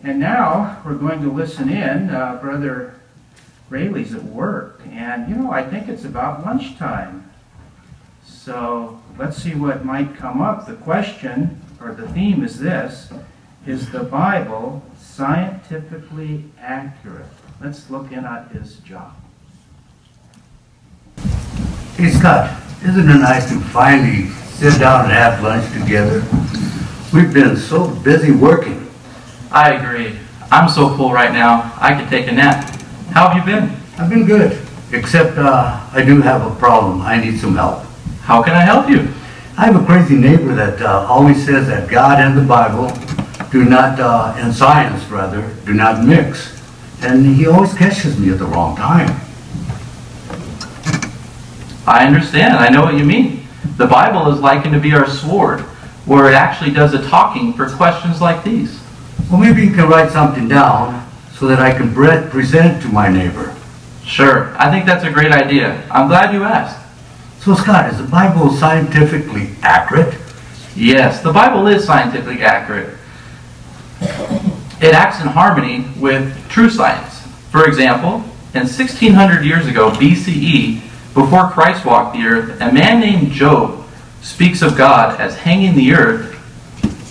And now we're going to listen in. Brother Rayleigh's at work, and I think it's about lunchtime. So let's see what might come up. The question, or the theme is this: is the Bible scientifically accurate? Let's look in at his job. Hey Scott, isn't it nice to finally sit down and have lunch together? We've been so busy working. I agree. I'm so full right now, I could take a nap. How have you been? I've been good, except I do have a problem. I need some help. How can I help you? I have a crazy neighbor that always says that God and the Bible do not, and science rather, do not mix. And he always catches me at the wrong time. I understand. I know what you mean. The Bible is likened to be our sword, where it actually does the talking for questions like these. Well, maybe you can write something down so that I can present it to my neighbor. Sure. I think that's a great idea. I'm glad you asked. So Scott, is the Bible scientifically accurate? Yes, the Bible is scientifically accurate. It acts in harmony with true science. For example, in 1600 years ago, BCE, before Christ walked the earth, a man named Job speaks of God as hanging the earth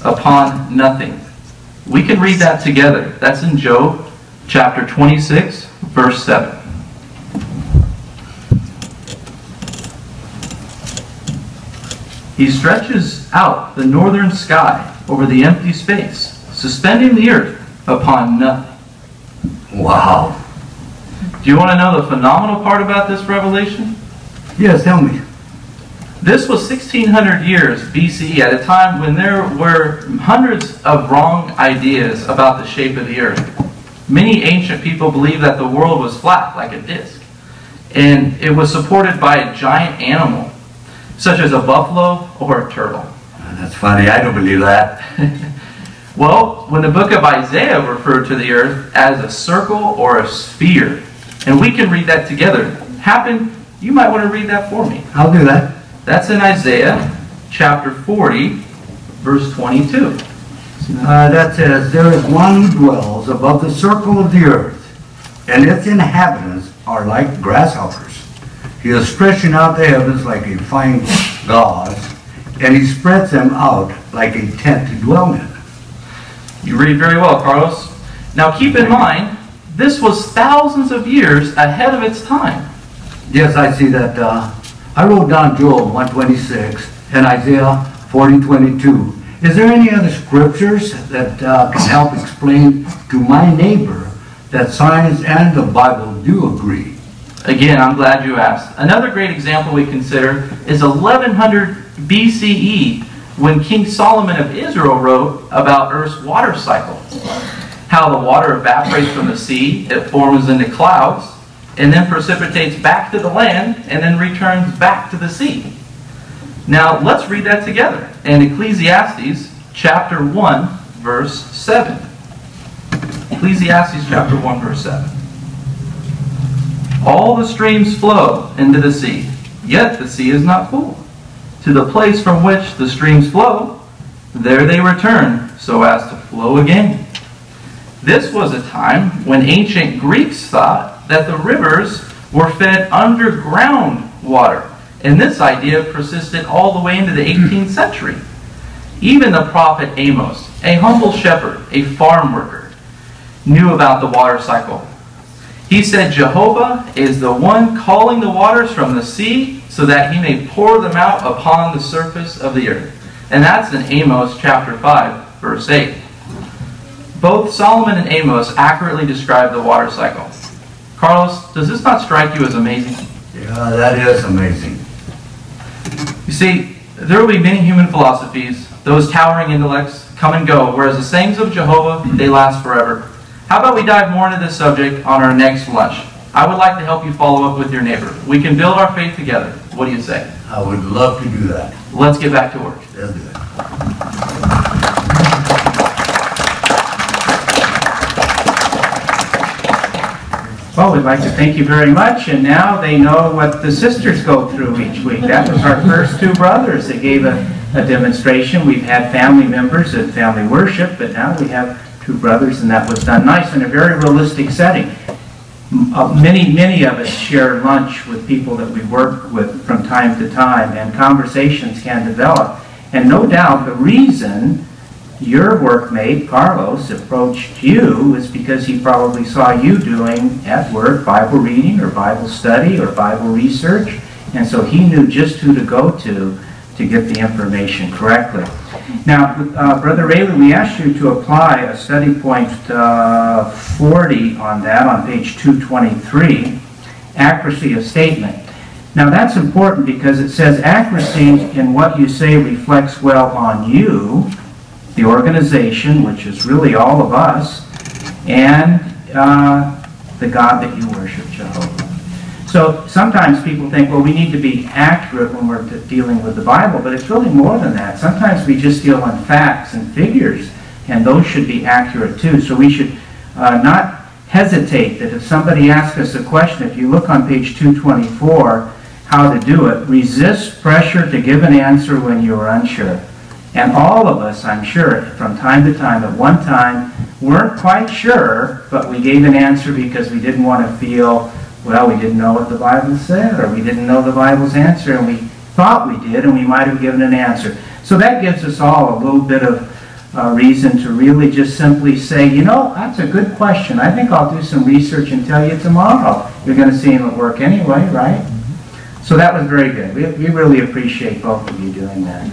upon nothing. We can read that together. That's in Job chapter 26, verse 7. He stretches out the northern sky over the empty space, suspending the earth upon nothing. Wow. Do you want to know the phenomenal part about this revelation? Yes, tell me. This was 1600 years BCE, at a time when there were hundreds of wrong ideas about the shape of the earth. Many ancient people believed that the world was flat, like a disc, and it was supported by a giant animal, such as a buffalo or a turtle. That's funny, I don't believe that. Well, when the book of Isaiah referred to the earth as a circle or a sphere, and we can read that together. You might want to read that for me. I'll do that. That's in Isaiah chapter 40, verse 22. That says, "There is one who dwells above the circle of the earth, and its inhabitants are like grasshoppers. He is stretching out the heavens like a fine gauze, and he spreads them out like a tent to dwell in." You read very well, Carlos. Now keep in mind, this was thousands of years ahead of its time. Yes, I see that. I wrote down Job 1:26 and Isaiah 40:22. Is there any other scriptures that can help explain to my neighbor that science and the Bible do agree? Again, I'm glad you asked. Another great example we consider is 1100 BCE, when King Solomon of Israel wrote about Earth's water cycle. How the water evaporates from the sea, it forms into clouds, and then precipitates back to the land, and then returns back to the sea. Now, let's read that together in Ecclesiastes chapter 1, verse 7. Ecclesiastes chapter 1, verse 7. "All the streams flow into the sea, yet the sea is not full. To the place from which the streams flow, there they return, so as to flow again." This was a time when ancient Greeks thought that the rivers were fed underground water, and this idea persisted all the way into the 18th century. Even the prophet Amos, a humble shepherd, a farm worker, knew about the water cycle. He said, "Jehovah is the one calling the waters from the sea so that he may pour them out upon the surface of the earth." And that's in Amos chapter 5, verse 8. Both Solomon and Amos accurately describe the water cycle. Carlos, does this not strike you as amazing? Yeah, that is amazing. You see, there will be many human philosophies, those towering intellects come and go, whereas the sayings of Jehovah, they last forever. How about we dive more into this subject on our next lunch? I would like to help you follow up with your neighbor. We can build our faith together. What do you say? I would love to do that. Let's get back to work. Let's do it. Well, we'd like to thank you very much, and now they know what the sisters go through each week. That was our first two brothers that gave a demonstration. We've had family members at family worship, but now we have two brothers, and that was done nice in a very realistic setting. Many of us share lunch with people that we work with from time to time, and conversations can develop. And no doubt the reason your workmate, Carlos, approached you is because he probably saw you doing at work Bible reading or Bible study or Bible research, and so he knew just who to go to get the information correctly. Now, Brother Rayleigh, we asked you to apply a study point 40 on that on page 223, accuracy of statement. Now that's important because it says accuracy in what you say reflects well on you, the organization, which is really all of us, and the God that you worship, Jehovah. So sometimes people think, well, we need to be accurate when we're dealing with the Bible, but it's really more than that. Sometimes we just deal in facts and figures, and those should be accurate too. So we should not hesitate that if somebody asks us a question, if you look on page 224, how to do it, resist pressure to give an answer when you are unsure. And all of us, I'm sure, from time to time, at one time, weren't quite sure, but we gave an answer because we didn't want to feel, well, we didn't know what the Bible said, or we didn't know the Bible's answer, and we thought we did, and we might have given an answer. So that gives us all a little bit of reason to really just simply say, you know, that's a good question. I think I'll do some research and tell you tomorrow. You're going to see him at work anyway, right? So that was very good. We really appreciate both of you doing that.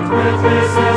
With this